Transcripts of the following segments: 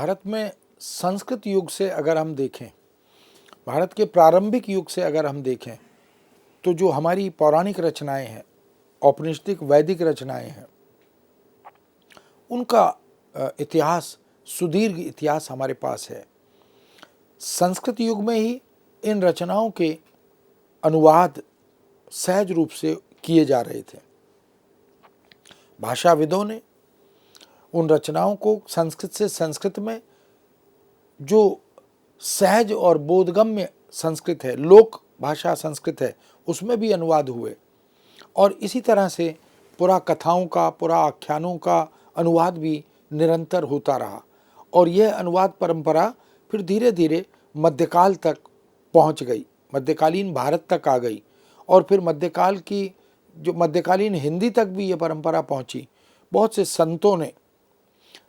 भारत में संस्कृत युग से अगर हम देखें, भारत के प्रारंभिक युग से अगर हम देखें, तो जो हमारी पौराणिक रचनाएं हैं, औपनिषदिक वैदिक रचनाएं हैं, उनका इतिहास, सुदीर्घ इतिहास हमारे पास है। संस्कृत युग में ही इन रचनाओं के अनुवाद सहज रूप से किए जा रहे थे। भाषाविदों ने उन रचनाओं को संस्कृत से संस्कृत में, जो सहज और बोधगम्य संस्कृत है, लोक भाषा संस्कृत है, उसमें भी अनुवाद हुए। और इसी तरह से पुरा कथाओं का, पुरा आख्यानों का अनुवाद भी निरंतर होता रहा। और यह अनुवाद परंपरा फिर धीरे धीरे मध्यकाल तक पहुंच गई, मध्यकालीन भारत तक आ गई। और फिर मध्यकाल की जो मध्यकालीन हिंदी तक भी ये परंपरा पहुंची। बहुत से संतों ने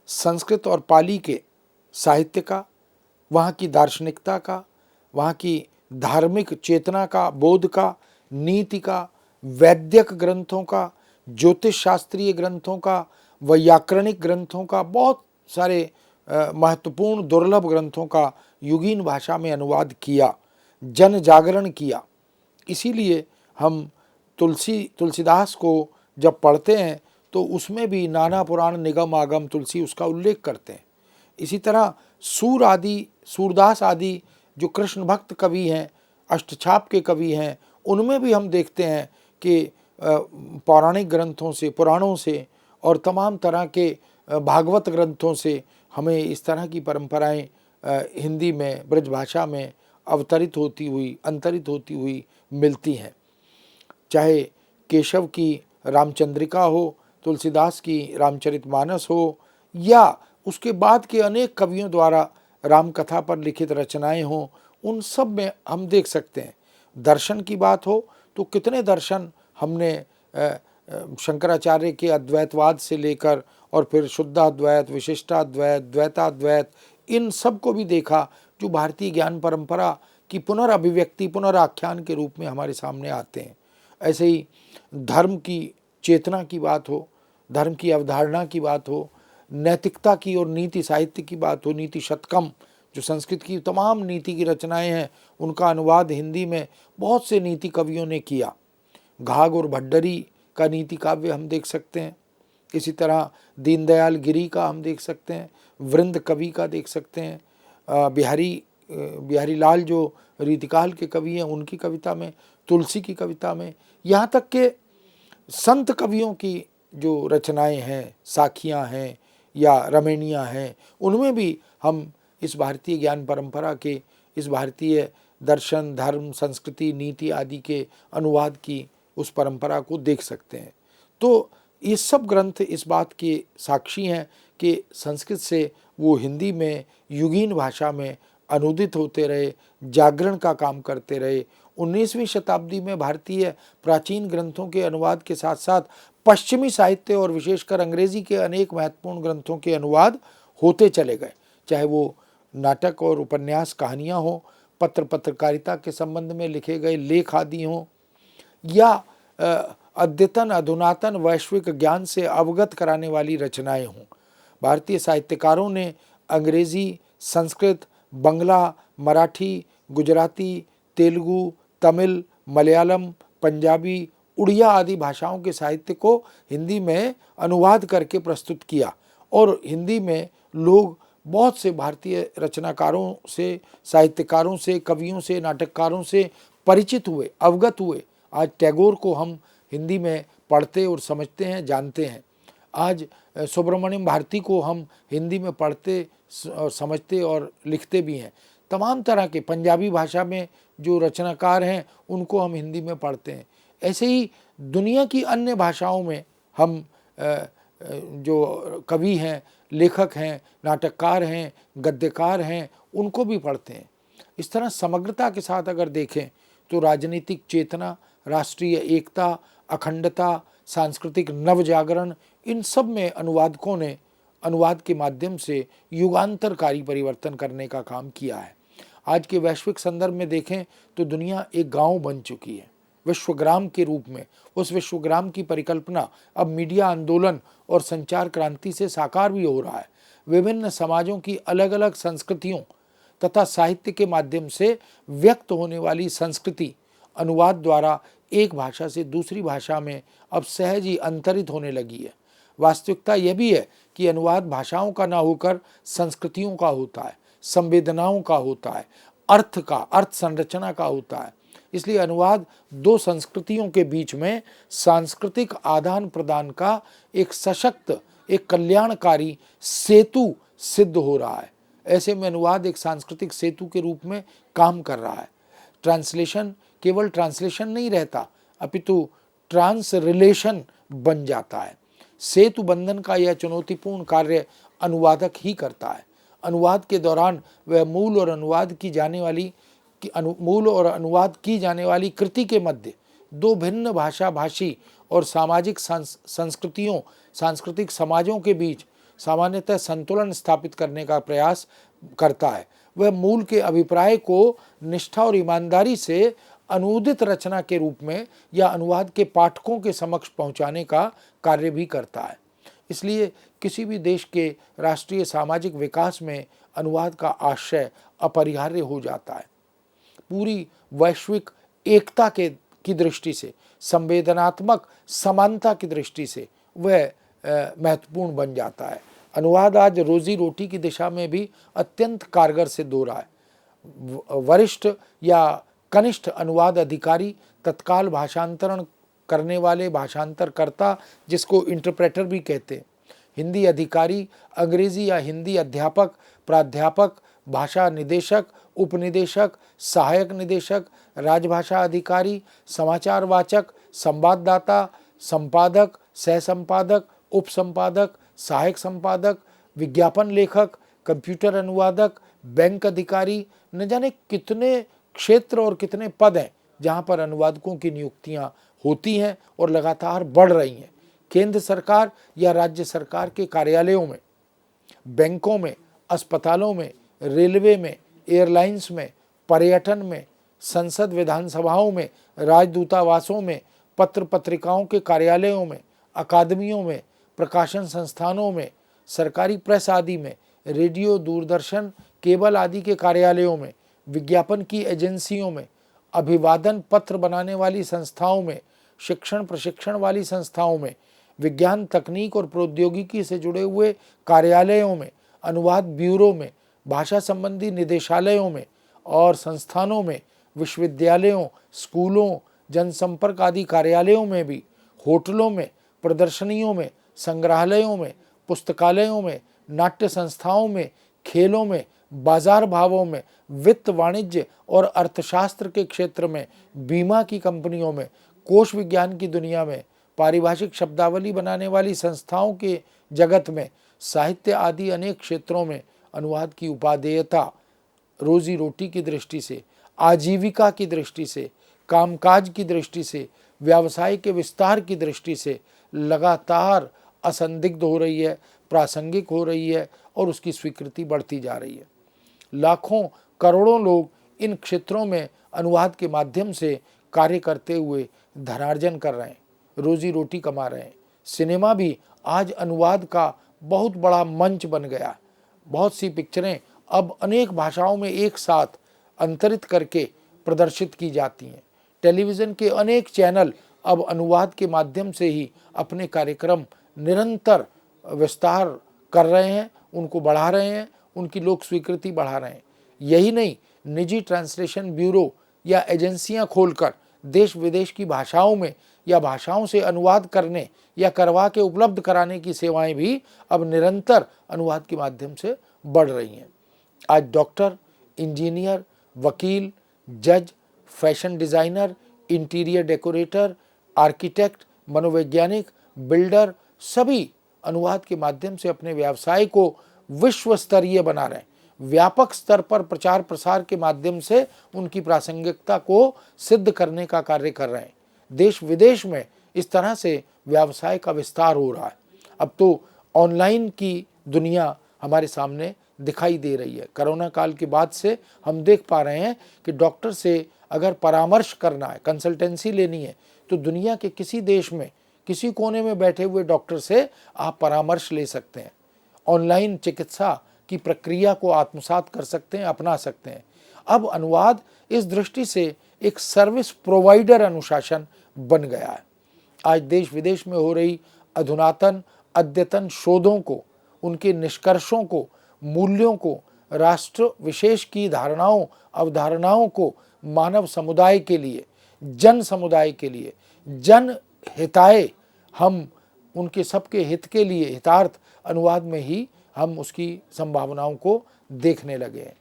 संस्कृत और पाली के साहित्य का, वहाँ की दार्शनिकता का, वहाँ की धार्मिक चेतना का, बोध का, नीति का, वैद्यक ग्रंथों का, ज्योतिष शास्त्रीय ग्रंथों का, वैयाकरणिक ग्रंथों का, बहुत सारे महत्वपूर्ण दुर्लभ ग्रंथों का युगीन भाषा में अनुवाद किया, जन जागरण किया। इसीलिए हम तुलसीदास को जब पढ़ते हैं तो उसमें भी नाना पुराण निगम आगम तुलसी उसका उल्लेख करते हैं। इसी तरह सूरदास आदि जो कृष्ण भक्त कवि हैं, अष्टछाप के कवि हैं, उनमें भी हम देखते हैं कि पौराणिक ग्रंथों से, पुराणों से और तमाम तरह के भागवत ग्रंथों से हमें इस तरह की परंपराएं हिंदी में, ब्रजभाषा में अवतरित होती हुई, अंतरित होती हुई मिलती हैं। चाहे केशव की रामचंद्रिका हो, तुलसीदास की रामचरितमानस हो, या उसके बाद के अनेक कवियों द्वारा रामकथा पर लिखित रचनाएं हों, उन सब में हम देख सकते हैं। दर्शन की बात हो तो कितने दर्शन हमने शंकराचार्य के अद्वैतवाद से लेकर और फिर शुद्धाद्वैत, विशिष्टाद्वैत, द्वैताद्वैत, इन सब को भी देखा, जो भारतीय ज्ञान परंपरा की पुनर्अभिव्यक्ति, पुनराख्यान के रूप में हमारे सामने आते हैं। ऐसे ही धर्म की चेतना की बात हो, धर्म की अवधारणा की बात हो, नैतिकता की और नीति साहित्य की बात हो, नीति शतकम जो संस्कृत की तमाम नीति की रचनाएं हैं, उनका अनुवाद हिंदी में बहुत से नीति कवियों ने किया। घाघ और भड्डरी का नीति काव्य हम देख सकते हैं। इसी तरह दीनदयाल गिरी का हम देख सकते हैं, वृंद कवि का देख सकते हैं, बिहारी लाल जो रीतिकाल के कवि हैं, उनकी कविता में, तुलसी की कविता में, यहाँ तक के संत कवियों की जो रचनाएं हैं, साखियाँ हैं या रमणियाँ हैं, उनमें भी हम इस भारतीय ज्ञान परंपरा के, इस भारतीय दर्शन, धर्म, संस्कृति, नीति आदि के अनुवाद की उस परंपरा को देख सकते हैं। तो ये सब ग्रंथ इस बात के साक्षी हैं कि संस्कृत से वो हिंदी में, युगीन भाषा में अनुदित होते रहे, जागरण का काम करते रहे। 19वीं शताब्दी में भारतीय प्राचीन ग्रंथों के अनुवाद के साथ साथ पश्चिमी साहित्य और विशेषकर अंग्रेजी के अनेक महत्वपूर्ण ग्रंथों के अनुवाद होते चले गए। चाहे वो नाटक और उपन्यास कहानियाँ हों, पत्रकारिता के संबंध में लिखे गए लेख आदि हों, या अद्यतन अधुनातन वैश्विक ज्ञान से अवगत कराने वाली रचनाएं हों। भारतीय साहित्यकारों ने अंग्रेजी, संस्कृत, बंगला, मराठी, गुजराती, तेलुगु, तमिल, मलयालम, पंजाबी, उड़िया आदि भाषाओं के साहित्य को हिंदी में अनुवाद करके प्रस्तुत किया। और हिंदी में लोग बहुत से भारतीय रचनाकारों से, साहित्यकारों से, कवियों से, नाटककारों से परिचित हुए, अवगत हुए। आज टैगोर को हम हिंदी में पढ़ते और समझते हैं, जानते हैं। आज सुब्रमण्यम भारती को हम हिंदी में पढ़ते और समझते और लिखते भी हैं। तमाम तरह के पंजाबी भाषा में जो रचनाकार हैं, उनको हम हिंदी में पढ़ते हैं। ऐसे ही दुनिया की अन्य भाषाओं में हम जो कवि हैं, लेखक हैं, नाटककार हैं, गद्यकार हैं, उनको भी पढ़ते हैं। इस तरह समग्रता के साथ अगर देखें तो राजनीतिक चेतना, राष्ट्रीय एकता, अखंडता, सांस्कृतिक नवजागरण, इन सब में अनुवादकों ने अनुवाद के माध्यम से युगांतरकारी परिवर्तन करने का काम किया है। आज के वैश्विक संदर्भ में देखें तो दुनिया एक गांव बन चुकी है। विश्वग्राम के रूप में। उस विश्वग्राम की परिकल्पना अब मीडिया आंदोलन और संचार क्रांति से साकार भी हो रहा है। विभिन्न समाजों की अलग अलग संस्कृतियों तथा साहित्य के माध्यम से व्यक्त होने वाली संस्कृति अनुवाद द्वारा एक भाषा से दूसरी भाषा में अब सहज ही अंतरित होने लगी है। वास्तविकता यह भी है कि अनुवाद भाषाओं का ना होकर संस्कृतियों का होता है, संवेदनाओं का होता है, अर्थ संरचना का होता है। इसलिए अनुवाद दो संस्कृतियों के बीच में सांस्कृतिक आदान प्रदान का एक सशक्त, एक कल्याणकारी सेतु सिद्ध हो रहा है। ऐसे में अनुवाद एक सांस्कृतिक सेतु के रूप में काम कर रहा है। ट्रांसलेशन केवल ट्रांसलेशन नहीं रहता, अपितु ट्रांसरिलेशन बन जाता है। सेतु बंधन का यह चुनौतीपूर्ण कार्य अनुवादक ही करता है। अनुवाद के दौरान वह मूल और अनुवाद की जाने वाली कृति के मध्य दो भिन्न भाषा भाषी और सामाजिक सांस्कृतिक समाजों के बीच सामान्यतः संतुलन स्थापित करने का प्रयास करता है। वह मूल के अभिप्राय को निष्ठा और ईमानदारी से अनुदित रचना के रूप में या अनुवाद के पाठकों के समक्ष पहुंचाने का कार्य भी करता है। इसलिए किसी भी देश के राष्ट्रीय सामाजिक विकास में अनुवाद का आशय अपरिहार्य हो जाता है। पूरी वैश्विक एकता की दृष्टि से, संवेदनात्मक समानता की दृष्टि से वह महत्वपूर्ण बन जाता है। अनुवाद आज रोजी रोटी की दिशा में भी अत्यंत कारगर सिद्ध हो रहा है। वरिष्ठ या कनिष्ठ अनुवाद अधिकारी, तत्काल भाषांतरण करने वाले भाषांतरकर्ता, जिसको इंटरप्रेटर भी कहते हैं, हिंदी अधिकारी, अंग्रेजी या हिंदी अध्यापक, प्राध्यापक, भाषा निदेशक, उपनिदेशक, सहायक निदेशक, राजभाषा अधिकारी, समाचार वाचक, संवाददाता, संपादक, सह संपादक, उप संपादक, सहायक संपादक, विज्ञापन लेखक, कंप्यूटर अनुवादक, बैंक अधिकारी, न जाने कितने क्षेत्र और कितने पद हैं जहां पर अनुवादकों की नियुक्तियां होती हैं और लगातार बढ़ रही हैं। केंद्र सरकार या राज्य सरकार के कार्यालयों में, बैंकों में, अस्पतालों में, रेलवे में, एयरलाइंस में, पर्यटन में, संसद विधानसभाओं में, राजदूतावासों में, पत्र पत्रिकाओं के कार्यालयों में, अकादमियों में, प्रकाशन संस्थानों में, सरकारी प्रेस आदि में, रेडियो, दूरदर्शन, केबल आदि के कार्यालयों में, विज्ञापन की एजेंसियों में, अभिवादन पत्र बनाने वाली संस्थाओं में, शिक्षण प्रशिक्षण वाली संस्थाओं में, विज्ञान तकनीक और प्रौद्योगिकी से जुड़े हुए कार्यालयों में, अनुवाद ब्यूरो में, भाषा संबंधी निदेशालयों में और संस्थानों में, विश्वविद्यालयों, स्कूलों, जनसंपर्क आदि कार्यालयों में भी, होटलों में, प्रदर्शनियों में, संग्रहालयों में, पुस्तकालयों में, नाट्य संस्थाओं में, खेलों में, बाजार भावों में, वित्त, वाणिज्य और अर्थशास्त्र के क्षेत्र में, बीमा की कंपनियों में, कोश विज्ञान की दुनिया में, पारिभाषिक शब्दावली बनाने वाली संस्थाओं के जगत में, साहित्य आदि अनेक क्षेत्रों में अनुवाद की उपादेयता रोजी रोटी की दृष्टि से, आजीविका की दृष्टि से, कामकाज की दृष्टि से, व्यवसाय के विस्तार की दृष्टि से लगातार असंदिग्ध हो रही है, प्रासंगिक हो रही है और उसकी स्वीकृति बढ़ती जा रही है। लाखों करोड़ों लोग इन क्षेत्रों में अनुवाद के माध्यम से कार्य करते हुए धनार्जन कर रहे हैं, रोजी रोटी कमा रहे हैं। सिनेमा भी आज अनुवाद का बहुत बड़ा मंच बन गया। बहुत सी पिक्चरें अब अनेक भाषाओं में एक साथ अंतरित करके प्रदर्शित की जाती हैं। टेलीविज़न के अनेक चैनल अब अनुवाद के माध्यम से ही अपने कार्यक्रम निरंतर विस्तार कर रहे हैं, उनको बढ़ा रहे हैं, उनकी लोक स्वीकृति बढ़ा रहे हैं। यही नहीं, निजी ट्रांसलेशन ब्यूरो या एजेंसियां खोलकर देश विदेश की भाषाओं में या भाषाओं से अनुवाद करने या करवा के उपलब्ध कराने की सेवाएं भी अब निरंतर अनुवाद के माध्यम से बढ़ रही हैं। आज डॉक्टर, इंजीनियर, वकील, जज, fashion designer, interior decorator, architect, मनोवैज्ञानिक, बिल्डर सभी अनुवाद के माध्यम से अपने व्यवसाय को विश्व स्तरीय बना रहे हैं। व्यापक स्तर पर प्रचार प्रसार के माध्यम से उनकी प्रासंगिकता को सिद्ध करने का कार्य कर रहे हैं। देश विदेश में इस तरह से व्यवसाय का विस्तार हो रहा है। अब तो ऑनलाइन की दुनिया हमारे सामने दिखाई दे रही है। कोरोना काल के बाद से हम देख पा रहे हैं कि डॉक्टर से अगर परामर्श करना है, कंसल्टेंसी लेनी है, तो दुनिया के किसी देश में किसी कोने में बैठे हुए डॉक्टर से आप परामर्श ले सकते हैं। ऑनलाइन चिकित्सा की प्रक्रिया को आत्मसात कर सकते हैं, अपना सकते हैं। अब अनुवाद इस दृष्टि से एक सर्विस प्रोवाइडर अनुशासन बन गया है। आज देश विदेश में हो रही अधुनातन अद्यतन शोधों को, उनके निष्कर्षों को, मूल्यों को, राष्ट्र विशेष की धारणाओं अवधारणाओं को मानव समुदाय के लिए, जन समुदाय के लिए, जन हिताय, हम उनके सबके हित के लिए हितार्थ अनुवाद में ही हम उसकी संभावनाओं को देखने लगे हैं।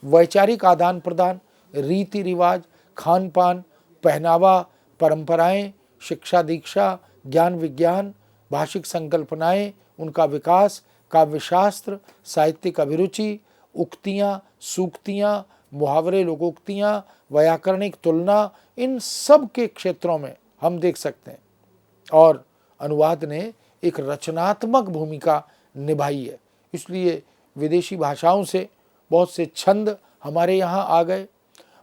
वैचारिक आदान प्रदान, रीति रिवाज, खान पान, पहनावा, परंपराएं, शिक्षा दीक्षा, ज्ञान विज्ञान, भाषिक संकल्पनाएं, उनका विकास, काव्यशास्त्र, साहित्यिक अभिरुचि, उक्तियां, सूक्तियां, मुहावरे, लोकोक्तियां, व्याकरणिक तुलना, इन सब के क्षेत्रों में हम देख सकते हैं। और अनुवाद ने एक रचनात्मक भूमिका निभाई है। इसलिए विदेशी भाषाओं से बहुत से छंद हमारे यहाँ आ गए,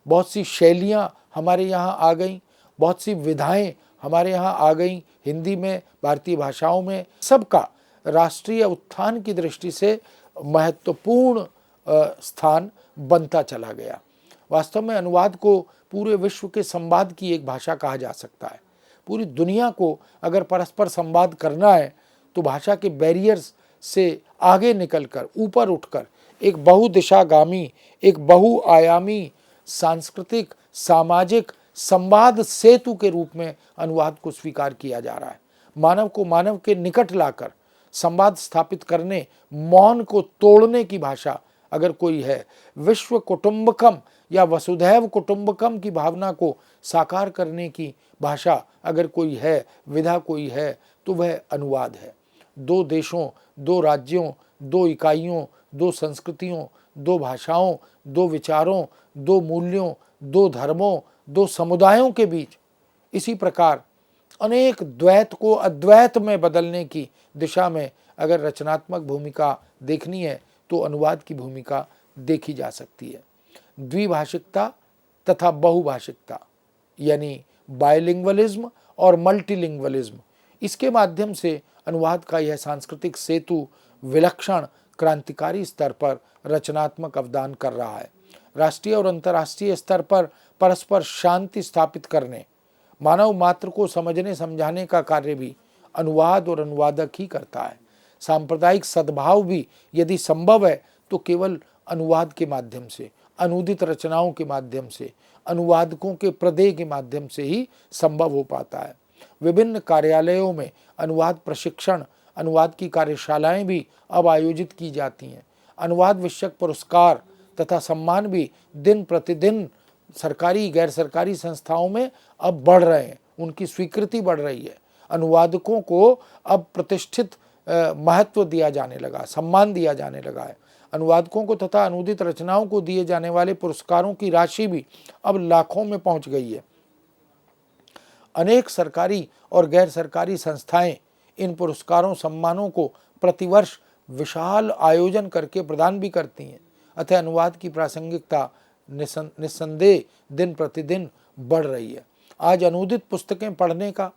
बहुत सी शैलियाँ हमारे यहाँ आ गईं, बहुत सी विधाएं हमारे यहाँ आ गईं, हिंदी में, भारतीय भाषाओं में। सबका राष्ट्रीय उत्थान की दृष्टि से महत्वपूर्ण स्थान बनता चला गया। वास्तव में अनुवाद को पूरे विश्व के संवाद की एक भाषा कहा जा सकता है। पूरी दुनिया को अगर परस्पर संवाद करना है तो भाषा के बैरियर्स से आगे निकलकर, ऊपर उठकर एक बहुदिशागामी, एक बहुआयामी सांस्कृतिक सामाजिक संवाद सेतु के रूप में अनुवाद को स्वीकार किया जा रहा है। मानव को मानव के निकट लाकर संवाद स्थापित करने, मौन को तोड़ने की भाषा अगर कोई है, विश्व कुटुंबकम या वसुधैव कुटुंबकम की भावना को साकार करने की भाषा अगर कोई है, विधा कोई है, तो वह अनुवाद है। दो देशों, दो राज्यों, दो इकाइयों, दो संस्कृतियों, दो भाषाओं, दो विचारों, दो मूल्यों, दो धर्मों, दो समुदायों के बीच इसी प्रकार अनेक द्वैत को अद्वैत में बदलने की दिशा में अगर रचनात्मक भूमिका देखनी है तो अनुवाद की भूमिका देखी जा सकती है। द्विभाषिकता तथा बहुभाषिकता यानी बायलिंग्वलिज्म और मल्टीलिंग्वलिज्म, इसके माध्यम से अनुवाद का यह सांस्कृतिक सेतु विलक्षण क्रांतिकारी स्तर पर रचनात्मक अवदान कर रहा है। राष्ट्रीय और अंतर्राष्ट्रीय स्तर पर परस्पर शांति स्थापित करने, मानव मात्र को समझने समझाने का कार्य भी अनुवाद और अनुवादक ही करता है। सांप्रदायिक सद्भाव भी यदि संभव है तो केवल अनुवाद के माध्यम से, अनुदित रचनाओं के माध्यम से, अनुवादकों के प्रदेय के माध्यम से ही संभव हो पाता है। विभिन्न कार्यालयों में अनुवाद प्रशिक्षण, अनुवाद की कार्यशालाएं भी अब आयोजित की जाती हैं। अनुवाद विषयक पुरस्कार तथा सम्मान भी दिन प्रतिदिन सरकारी गैर सरकारी संस्थाओं में अब बढ़ रहे हैं, उनकी स्वीकृति बढ़ रही है। अनुवादकों को अब प्रतिष्ठित महत्व दिया जाने लगा, सम्मान दिया जाने लगा है। अनुवादकों को तथा अनुदित रचनाओं को दिए जाने वाले पुरस्कारों की राशि भी अब लाखों में पहुंच गई है। अनेक सरकारी और गैर सरकारी संस्थाएं इन पुरस्कारों सम्मानों को प्रतिवर्ष विशाल आयोजन करके प्रदान भी करती हैं। अतः अनुवाद की प्रासंगिकता निस्संदेह दिन प्रतिदिन बढ़ रही है। आज अनुदित पुस्तकें पढ़ने का,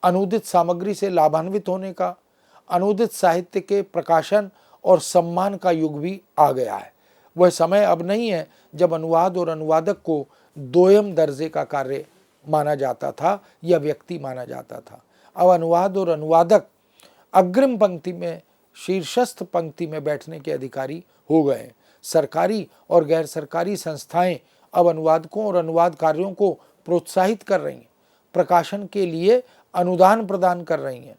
अनुदित सामग्री से लाभान्वित होने का, अनुदित साहित्य के प्रकाशन और सम्मान का युग भी आ गया है। वह समय अब नहीं है जब अनुवाद और अनुवादक को दोयम दर्जे का कार्य माना जाता था या व्यक्ति माना जाता था। अब अनुवाद और अनुवादक अग्रिम पंक्ति में, शीर्षस्थ पंक्ति में बैठने के अधिकारी हो गए हैं। सरकारी और गैर सरकारी संस्थाएं अब अनुवादकों और अनुवाद कार्यों को प्रोत्साहित कर रही हैं, प्रकाशन के लिए अनुदान प्रदान कर रही हैं,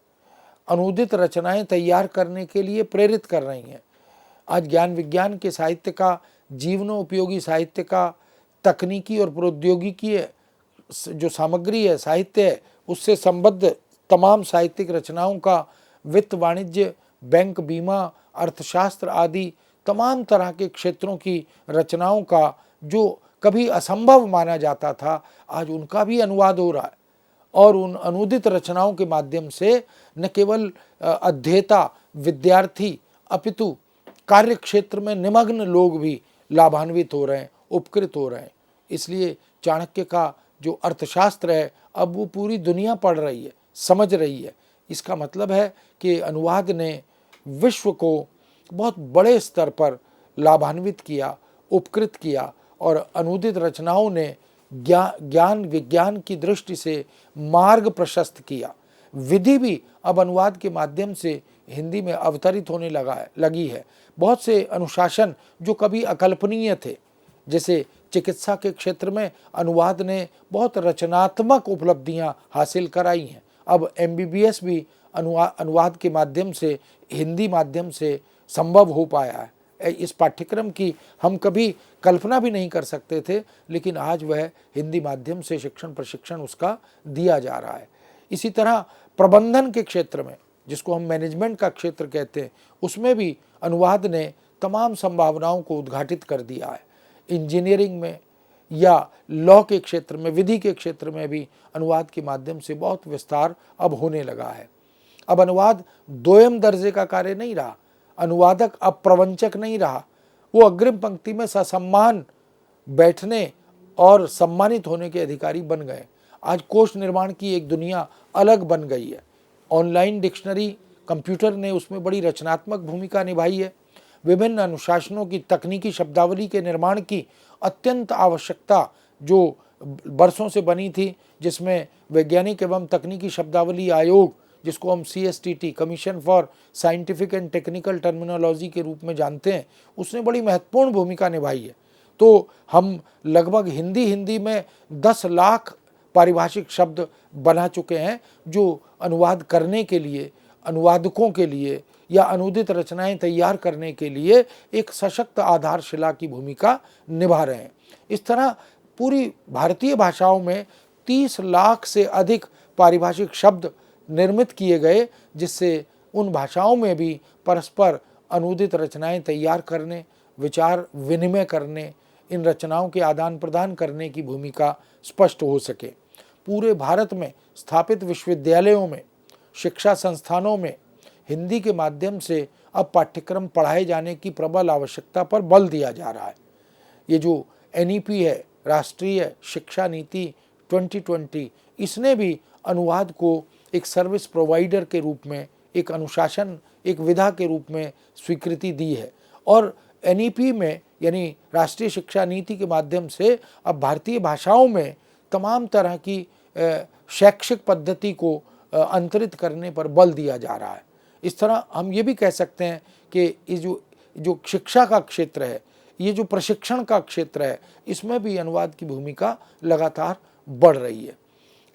अनुदित रचनाएं तैयार करने के लिए प्रेरित कर रही हैं। आज ज्ञान विज्ञान के साहित्य का, जीवनोपयोगी साहित्य का, तकनीकी और प्रौद्योगिकी जो सामग्री है, साहित्य है, उससे संबद्ध तमाम साहित्यिक रचनाओं का, वित्त वाणिज्य, बैंक, बीमा, अर्थशास्त्र आदि तमाम तरह के क्षेत्रों की रचनाओं का जो कभी असंभव माना जाता था, आज उनका भी अनुवाद हो रहा है। और उन अनुदित रचनाओं के माध्यम से न केवल अध्येता, विद्यार्थी, अपितु कार्य क्षेत्र में निमग्न लोग भी लाभान्वित हो रहे हैं, उपकृत हो रहे हैं। इसलिए चाणक्य का जो अर्थशास्त्र है अब वो पूरी दुनिया पढ़ रही है, समझ रही है। इसका मतलब है कि अनुवाद ने विश्व को बहुत बड़े स्तर पर लाभान्वित किया, उपकृत किया और अनुदित रचनाओं ने ज्ञान विज्ञान की दृष्टि से मार्ग प्रशस्त किया। विधि भी अब अनुवाद के माध्यम से हिंदी में अवतरित होने लगी है। बहुत से अनुशासन जो कभी अकल्पनीय थे, जैसे चिकित्सा के क्षेत्र में अनुवाद ने बहुत रचनात्मक उपलब्धियां हासिल कराई हैं। अब MBBS भी अनुवाद के माध्यम से, हिंदी माध्यम से संभव हो पाया है। इस पाठ्यक्रम की हम कभी कल्पना भी नहीं कर सकते थे, लेकिन आज वह हिंदी माध्यम से शिक्षण प्रशिक्षण उसका दिया जा रहा है। इसी तरह प्रबंधन के क्षेत्र में, जिसको हम मैनेजमेंट का क्षेत्र कहते हैं, उसमें भी अनुवाद ने तमाम संभावनाओं को उद्घाटित कर दिया है। इंजीनियरिंग में या लॉ के क्षेत्र में, विधि के क्षेत्र में भी अनुवाद के माध्यम से बहुत विस्तार अब होने लगा है। अब अनुवाद दोयम दर्जे का कार्य नहीं रहा, अनुवादक अब प्रवंचक नहीं रहा, वो अग्रिम पंक्ति में ससम्मान बैठने और सम्मानित होने के अधिकारी बन गए। आज कोश निर्माण की एक दुनिया अलग बन गई है। ऑनलाइन डिक्शनरी, कंप्यूटर ने उसमें बड़ी रचनात्मक भूमिका निभाई है। विभिन्न अनुशासनों की तकनीकी शब्दावली के निर्माण की अत्यंत आवश्यकता जो बरसों से बनी थी, जिसमें वैज्ञानिक एवं तकनीकी शब्दावली आयोग, जिसको हम CSTT, commission for scientific and technical terminology के रूप में जानते हैं, उसने बड़ी महत्वपूर्ण भूमिका निभाई है। तो हम लगभग हिंदी में 10 लाख पारिभाषिक शब्द बना चुके हैं, जो अनुवाद करने के लिए, अनुवादकों के लिए या अनुदित रचनाएं तैयार करने के लिए एक सशक्त आधारशिला की भूमिका निभा रहे हैं। इस तरह पूरी भारतीय भाषाओं में 30 लाख से अधिक पारिभाषिक शब्द निर्मित किए गए, जिससे उन भाषाओं में भी परस्पर अनुदित रचनाएं तैयार करने, विचार विनिमय करने, इन रचनाओं के आदान प्रदान करने की भूमिका स्पष्ट हो सके। पूरे भारत में स्थापित विश्वविद्यालयों में, शिक्षा संस्थानों में हिंदी के माध्यम से अब पाठ्यक्रम पढ़ाए जाने की प्रबल आवश्यकता पर बल दिया जा रहा है। ये जो NEP है, राष्ट्रीय शिक्षा नीति 2020, इसने भी अनुवाद को एक सर्विस प्रोवाइडर के रूप में, एक अनुशासन, एक विधा के रूप में स्वीकृति दी है। और NEP में, यानी राष्ट्रीय शिक्षा नीति के माध्यम से अब भारतीय भाषाओं में तमाम तरह की शैक्षिक पद्धति को अंतरित करने पर बल दिया जा रहा है। इस तरह हम ये भी कह सकते हैं कि ये जो शिक्षा का क्षेत्र है, ये जो प्रशिक्षण का क्षेत्र है, इसमें भी अनुवाद की भूमिका लगातार बढ़ रही है।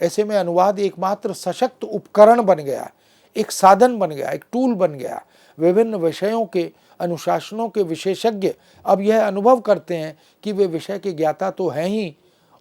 ऐसे में अनुवाद एकमात्र सशक्त उपकरण बन गया, एक साधन बन गया, एक टूल बन गया। विभिन्न विषयों के अनुशासनों के विशेषज्ञ अब यह अनुभव करते हैं कि वे विषय के ज्ञाता तो हैं ही,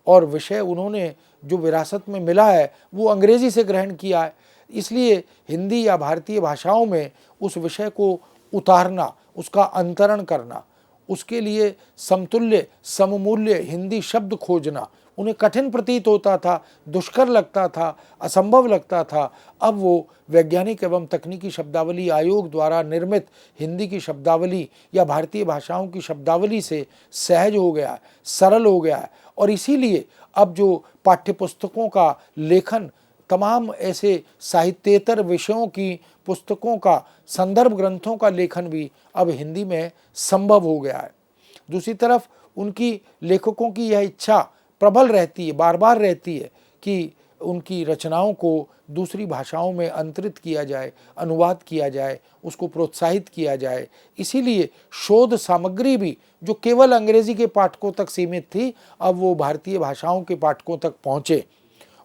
और विषय उन्होंने जो विरासत में मिला है वो अंग्रेजी से ग्रहण किया है। इसलिए हिंदी या भारतीय भाषाओं में उस विषय को उतारना, उसका अंतरण करना, उसके लिए समतुल्य सममूल्य हिंदी शब्द खोजना उन्हें कठिन प्रतीत होता था, दुष्कर लगता था, असंभव लगता था। अब वो वैज्ञानिक एवं तकनीकी शब्दावली आयोग द्वारा निर्मित हिंदी की शब्दावली या भारतीय भाषाओं की शब्दावली से सहज हो गया है, सरल हो गया है। और इसीलिए अब जो पाठ्यपुस्तकों का लेखन, तमाम ऐसे साहित्येतर विषयों की पुस्तकों का, संदर्भ ग्रंथों का लेखन भी अब हिंदी में संभव हो गया है। दूसरी तरफ उनकी लेखकों की यह इच्छा प्रबल रहती है, बार बार रहती है कि उनकी रचनाओं को दूसरी भाषाओं में अंतरित किया जाए, अनुवाद किया जाए, उसको प्रोत्साहित किया जाए। इसीलिए शोध सामग्री भी जो केवल अंग्रेजी के पाठकों तक सीमित थी, अब वो भारतीय भाषाओं के पाठकों तक पहुँचे,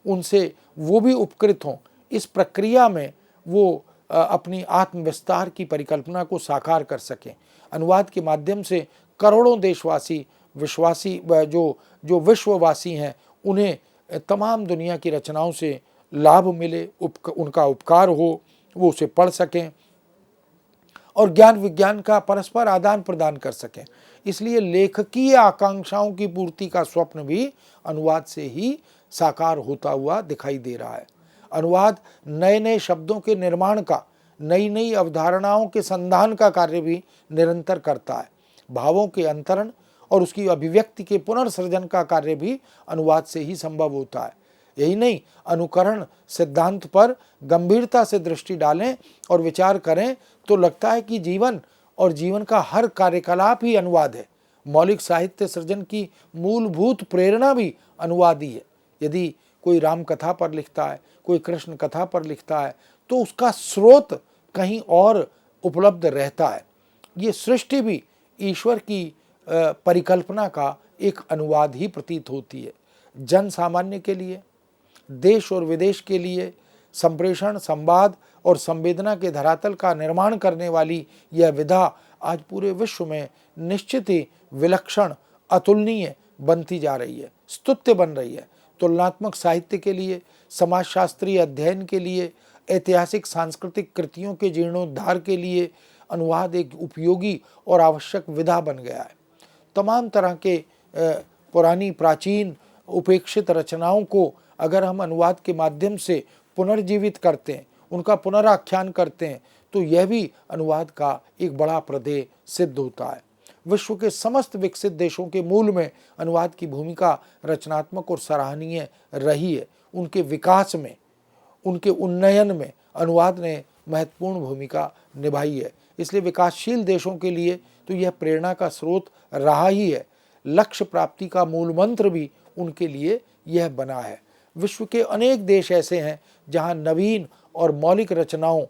उनसे वो भी उपकृत हों। इस प्रक्रिया में वो अपनी आत्मविस्तार की परिकल्पना को साकार कर सकें। अनुवाद के माध्यम से करोड़ों देशवासी, विश्वासी, जो विश्ववासी हैं, उन्हें तमाम दुनिया की रचनाओं से लाभ मिले, उनका उपकार हो, वो उसे पढ़ सकें और ज्ञान विज्ञान का परस्पर आदान प्रदान कर सकें। इसलिए लेखकीय आकांक्षाओं की पूर्ति का स्वप्न भी अनुवाद से ही साकार होता हुआ दिखाई दे रहा है। अनुवाद नए नए शब्दों के निर्माण का नई नई अवधारणाओं के संधान का कार्य भी निरंतर करता है। भावों के अंतरण और उसकी अभिव्यक्ति के पुनर्सृजन का कार्य भी अनुवाद से ही संभव होता है। यही नहीं, अनुकरण सिद्धांत पर गंभीरता से दृष्टि डालें और विचार करें तो लगता है कि जीवन और जीवन का हर कार्यकलाप ही अनुवाद है। मौलिक साहित्य सृजन की मूलभूत प्रेरणा भी अनुवाद ही है। यदि कोई राम कथा पर लिखता है, कोई कृष्ण कथा पर लिखता है, तो उसका स्रोत कहीं और उपलब्ध रहता है। ये सृष्टि भी ईश्वर की परिकल्पना का एक अनुवाद ही प्रतीत होती है। जन सामान्य के लिए, देश और विदेश के लिए संप्रेषण, संवाद और संवेदना के धरातल का निर्माण करने वाली यह विधा आज पूरे विश्व में निश्चित ही विलक्षण, अतुलनीय बनती जा रही है, स्तुत्य बन रही है। तुलनात्मक साहित्य के लिए, समाजशास्त्रीय अध्ययन के लिए, ऐतिहासिक सांस्कृतिक कृतियों के जीर्णोद्धार के लिए अनुवाद एक उपयोगी और आवश्यक विधा बन गया है। तमाम तरह के पुरानी, प्राचीन, उपेक्षित रचनाओं को अगर हम अनुवाद के माध्यम से पुनर्जीवित करते हैं, उनका पुनराख्यान करते हैं, तो यह भी अनुवाद का एक बड़ा प्रदेय सिद्ध होता है। विश्व के समस्त विकसित देशों के मूल में अनुवाद की भूमिका रचनात्मक और सराहनीय रही है। उनके विकास में, उनके उन्नयन में अनुवाद ने महत्वपूर्ण भूमिका निभाई है। इसलिए विकासशील देशों के लिए तो यह प्रेरणा का स्रोत रहा ही है। लक्ष्य प्राप्ति का मूल मंत्र भी उनके लिए यह बना है। विश्व के अनेक देश ऐसे हैं जहां नवीन और मौलिक रचनाओं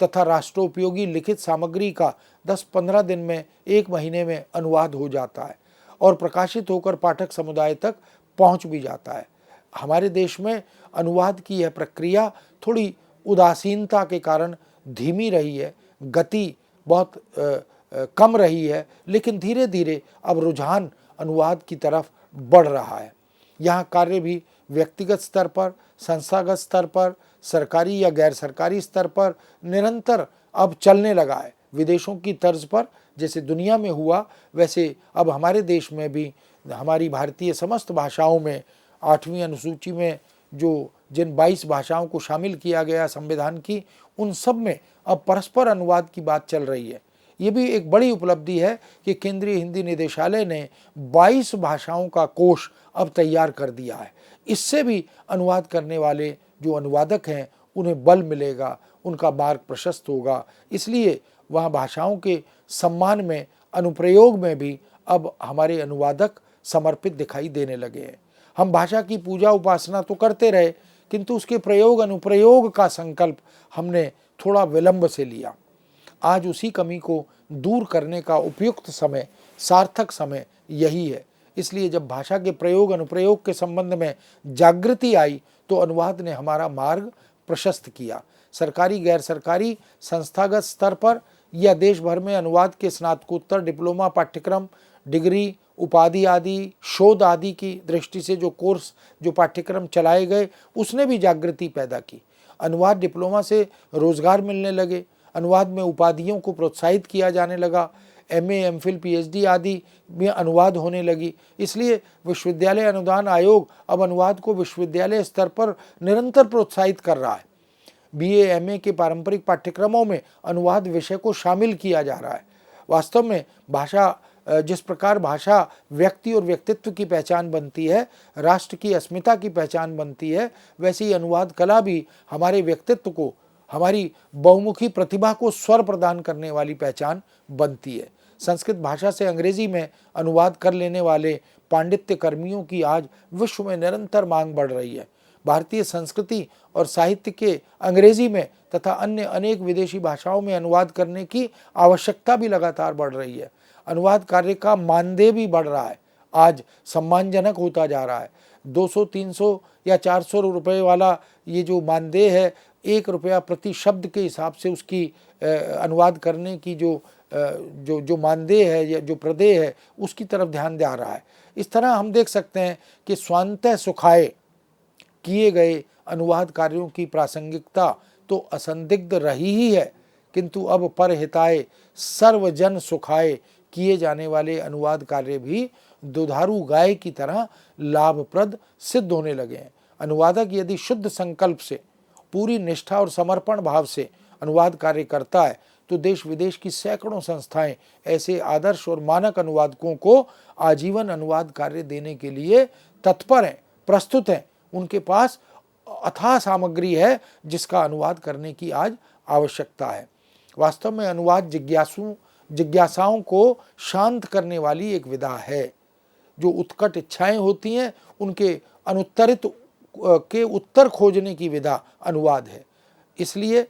तथा राष्ट्रोपयोगी लिखित सामग्री का 10-15 दिन में, 1 महीने में अनुवाद हो जाता है और प्रकाशित होकर पाठक समुदाय तक पहुंच भी जाता है। हमारे देश में अनुवाद की यह प्रक्रिया थोड़ी उदासीनता के कारण धीमी रही है, गति बहुत कम रही है, लेकिन धीरे धीरे अब रुझान अनुवाद की तरफ बढ़ रहा है। यहाँ कार्य भी व्यक्तिगत स्तर पर, संस्थागत स्तर पर, सरकारी या गैर सरकारी स्तर पर निरंतर अब चलने लगा है। विदेशों की तर्ज पर जैसे दुनिया में हुआ, वैसे अब हमारे देश में भी हमारी भारतीय समस्त भाषाओं में 8वीं अनुसूची में जो जिन 22 भाषाओं को शामिल किया गया संविधान की, उन सब में अब परस्पर अनुवाद की बात चल रही है। ये भी एक बड़ी उपलब्धि है कि केंद्रीय हिंदी निदेशालय ने 22 भाषाओं का कोष अब तैयार कर दिया है। इससे भी अनुवाद करने वाले जो अनुवादक हैं उन्हें बल मिलेगा, उनका मार्ग प्रशस्त होगा। इसलिए वहाँ भाषाओं के सम्मान में, अनुप्रयोग में भी अब हमारे अनुवादक समर्पित दिखाई देने लगे हैं। हम भाषा की पूजा उपासना तो करते रहे, किंतु उसके प्रयोग अनुप्रयोग का संकल्प हमने थोड़ा विलंब से लिया। आज उसी कमी को दूर करने का उपयुक्त समय, सार्थक समय यही है। इसलिए जब भाषा के प्रयोग अनुप्रयोग के संबंध में जागृति आई तो अनुवाद ने हमारा मार्ग प्रशस्त किया। सरकारी, गैर सरकारी, संस्थागत स्तर पर या देश भर में अनुवाद के स्नातकोत्तर, डिप्लोमा पाठ्यक्रम, डिग्री, उपाधि आदि, शोध आदि की दृष्टि से जो कोर्स, जो पाठ्यक्रम चलाए गए, उसने भी जागृति पैदा की। अनुवाद डिप्लोमा से रोजगार मिलने लगे, अनुवाद में उपाधियों को प्रोत्साहित किया जाने लगा, MA, MPhil, PhD आदि में अनुवाद होने लगी। इसलिए विश्वविद्यालय अनुदान आयोग अब अनुवाद को विश्वविद्यालय स्तर पर निरंतर प्रोत्साहित कर रहा है। BA, MA के पारंपरिक पाठ्यक्रमों में अनुवाद विषय को शामिल किया जा रहा है। वास्तव में भाषा, जिस प्रकार भाषा व्यक्ति और व्यक्तित्व की पहचान बनती है, राष्ट्र की अस्मिता की पहचान बनती है, वैसे ही अनुवाद कला भी हमारे व्यक्तित्व को, हमारी बहुमुखी प्रतिभा को स्वर प्रदान करने वाली पहचान बनती है। संस्कृत भाषा से अंग्रेजी में अनुवाद कर लेने वाले पांडित्य कर्मियों की आज विश्व में निरंतर मांग बढ़ रही है। भारतीय संस्कृति और साहित्य के अंग्रेजी में तथा अन्य अनेक विदेशी भाषाओं में अनुवाद करने की आवश्यकता भी लगातार बढ़ रही है। अनुवाद कार्य का मानदेय भी बढ़ रहा है, आज सम्मानजनक होता जा रहा है। 200, 300 या 400 रुपये वाला ये जो मानदेय है, 1 रुपया प्रति शब्द के हिसाब से उसकी अनुवाद करने की जो मानदेय है या जो प्रदेय है, उसकी तरफ ध्यान दे रहा है। इस तरह हम देख सकते हैं कि स्वांतः सुखाय किए गए अनुवाद कार्यों की प्रासंगिकता तो असंदिग्ध रही ही है, किंतु अब परहिताय सर्वजन सुखाय किए जाने वाले अनुवाद कार्य भी दुधारू गाय की तरह लाभप्रद सिद्ध होने लगे हैं। अनुवादक यदि शुद्ध संकल्प से, पूरी निष्ठा और समर्पण भाव से अनुवाद कार्य करता है तो देश विदेश की सैकड़ों संस्थाएं ऐसे आदर्श और मानक अनुवादकों को आजीवन अनुवाद कार्य देने के लिए तत्पर हैं, प्रस्तुत हैं। उनके पास अथाह सामग्री है जिसका अनुवाद करने की आज आवश्यकता है। वास्तव में अनुवाद जिज्ञासाओं को शांत करने वाली एक विधा है। जो उत्कट इच्छाएं होती हैं उनके अनुत्तरित के उत्तर खोजने की विधा अनुवाद है। इसलिए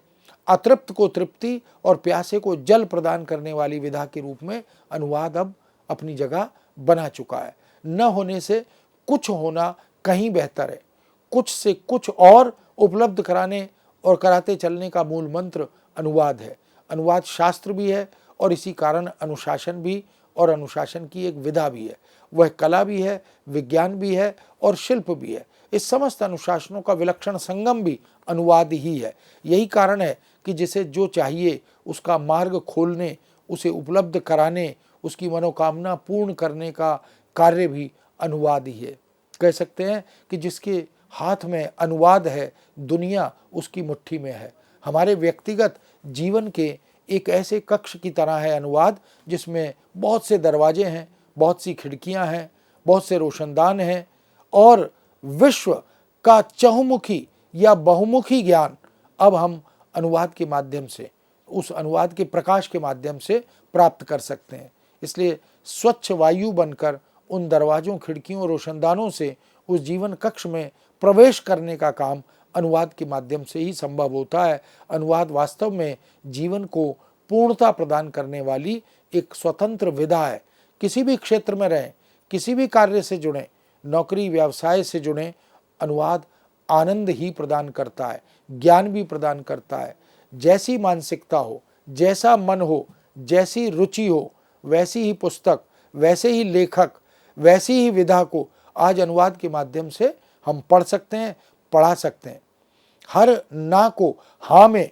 अतृप्त को तृप्ति और प्यासे को जल प्रदान करने वाली विधा के रूप में अनुवाद अब अपनी जगह बना चुका है। न होने से कुछ होना कहीं बेहतर है। कुछ से कुछ और उपलब्ध कराने और कराते चलने का मूल मंत्र अनुवाद है। अनुवाद शास्त्र भी है और इसी कारण अनुशासन भी, और अनुशासन की एक विधा भी है। वह कला भी है, विज्ञान भी है और शिल्प भी है। इस समस्त अनुशासनों का विलक्षण संगम भी अनुवाद ही है। यही कारण है कि जिसे जो चाहिए उसका मार्ग खोलने, उसे उपलब्ध कराने, उसकी मनोकामना पूर्ण करने का कार्य भी अनुवाद ही है। कह सकते हैं कि जिसके हाथ में अनुवाद है, दुनिया उसकी मुट्ठी में है। हमारे व्यक्तिगत जीवन के एक ऐसे कक्ष की तरह है अनुवाद, जिसमें बहुत से दरवाजे हैं, बहुत सी खिड़कियां हैं, बहुत से रोशनदान हैं और विश्व का चहुमुखी या बहुमुखी ज्ञान अब हम अनुवाद के माध्यम से, उस अनुवाद के प्रकाश के माध्यम से प्राप्त कर सकते हैं। इसलिए स्वच्छ वायु बनकर उन दरवाजों, खिड़कियों, रोशनदानों से उस जीवन कक्ष में प्रवेश करने का काम अनुवाद के माध्यम से ही संभव होता है। अनुवाद वास्तव में जीवन को पूर्णता प्रदान करने वाली एक स्वतंत्र विधा है। किसी भी क्षेत्र में रहें, किसी भी कार्य से जुड़ें, नौकरी व्यवसाय से जुड़ें, अनुवाद आनंद ही प्रदान करता है, ज्ञान भी प्रदान करता है। जैसी मानसिकता हो, जैसा मन हो, जैसी रुचि हो, वैसी ही पुस्तक, वैसे ही लेखक, वैसी ही विधा को आज अनुवाद के माध्यम से हम पढ़ सकते हैं, पढ़ा सकते हैं। हर ना को हाँ में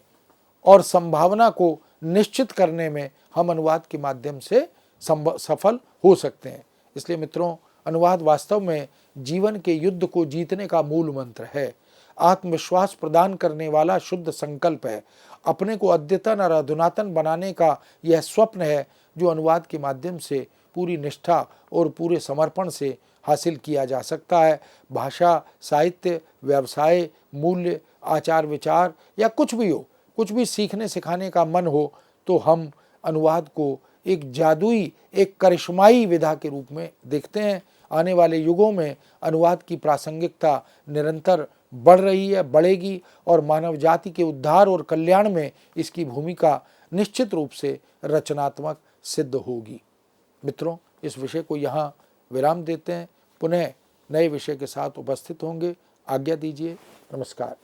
और संभावना को निश्चित करने में हम अनुवाद के माध्यम से सफल हो सकते हैं। इसलिए मित्रों, अनुवाद वास्तव में जीवन के युद्ध को जीतने का मूल मंत्र है। आत्मविश्वास प्रदान करने वाला शुद्ध संकल्प है। अपने को अद्यतन और अधुनातन बनाने का यह स्वप्न है जो अनुवाद के माध्यम से पूरी निष्ठा और पूरे समर्पण से हासिल किया जा सकता है। भाषा, साहित्य, व्यवसाय, मूल्य, आचार विचार या कुछ भी हो, कुछ भी सीखने सिखाने का मन हो तो हम अनुवाद को एक जादुई, एक करिश्माई विधा के रूप में देखते हैं। आने वाले युगों में अनुवाद की प्रासंगिकता निरंतर बढ़ रही है, बढ़ेगी और मानव जाति के उद्धार और कल्याण में इसकी भूमिका निश्चित रूप से रचनात्मक सिद्ध होगी। मित्रों, इस विषय को यहाँ विराम देते हैं। पुनः नए विषय के साथ उपस्थित होंगे। आज्ञा दीजिए। नमस्कार।